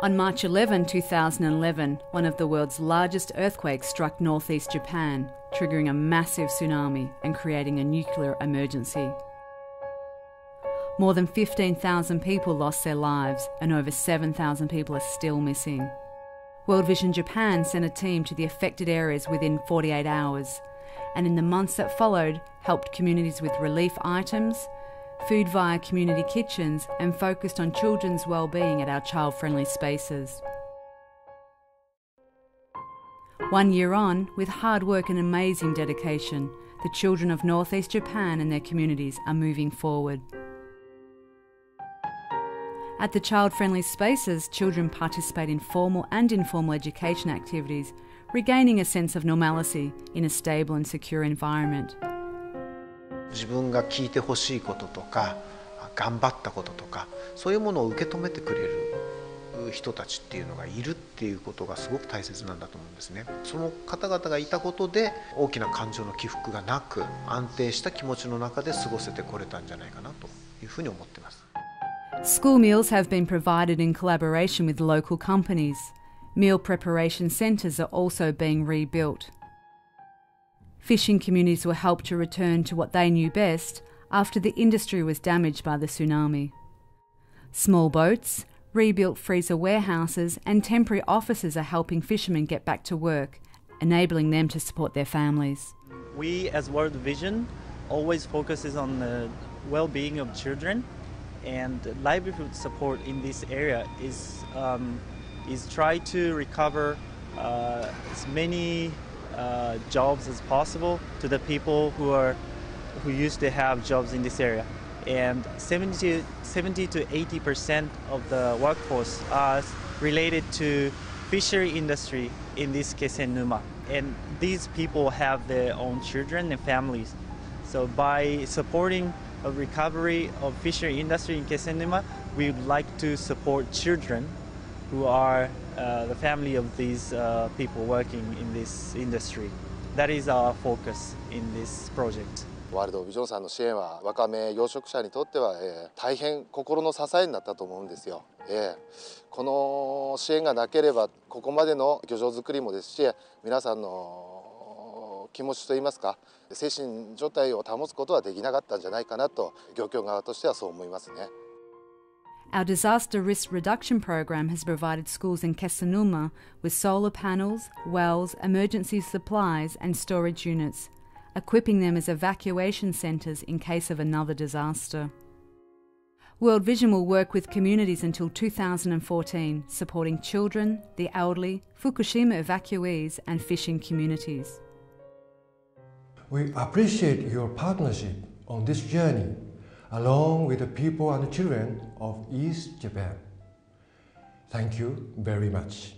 On March 11, 2011, one of the world's largest earthquakes struck northeast Japan, triggering a massive tsunami and creating a nuclear emergency. More than 15,000 people lost their lives and over 7,000 people are still missing. World Vision Japan sent a team to the affected areas within 48 hours, and in the months that followed helped communities with relief items, food via community kitchens, and focused on children's well-being at our child-friendly spaces. 1 year on, with hard work and amazing dedication, the children of northeast Japan and their communities are moving forward. At the child-friendly spaces, children participate in formal and informal education activities, regaining a sense of normalcy in a stable and secure environment. 自分が聞いてほしいこととか頑張ったこととかそういうものを受け止めてくれる人たちっていうのがいるっていうことがすごく大切なんだと思うんですね。その方々がいたことで大きな感情の起伏がなく安定した気持ちの中で過ごせてこれたんじゃないかなというふうに思っています。 School meals have been provided in collaboration with local companies. Meal preparation centres are also being rebuilt. Fishing communities were helped to return to what they knew best after the industry was damaged by the tsunami. Small boats, rebuilt freezer warehouses and temporary offices are helping fishermen get back to work, enabling them to support their families. We as World Vision always focuses on the well-being of children, and livelihood support in this area is try to recover as many jobs as possible to the people who used to have jobs in this area, and 70 to 80% of the workforce are related to fishery industry in this Kesenuma, and these people have their own children and families. So by supporting a recovery of fishery industry in Kesenuma, we would like to support children who are the family of these people working in this industry. That is our focus in this project. ワールドビジョンさんの支援はわかめ養殖者にとっては、大変心の支えになったと思うんですよ。この支援がなければここまでの漁場作りもですし、皆さんの気持ちといいますか、精神状態を保つことはできなかったんじゃないかなと漁協側としてはそう思いますね。 Our disaster risk reduction program has provided schools in Kesenuma with solar panels, wells, emergency supplies and storage units, equipping them as evacuation centres in case of another disaster. World Vision will work with communities until 2014, supporting children, the elderly, Fukushima evacuees and fishing communities. We appreciate your partnership on this journey, along with the people and children of East Japan. Thank you very much.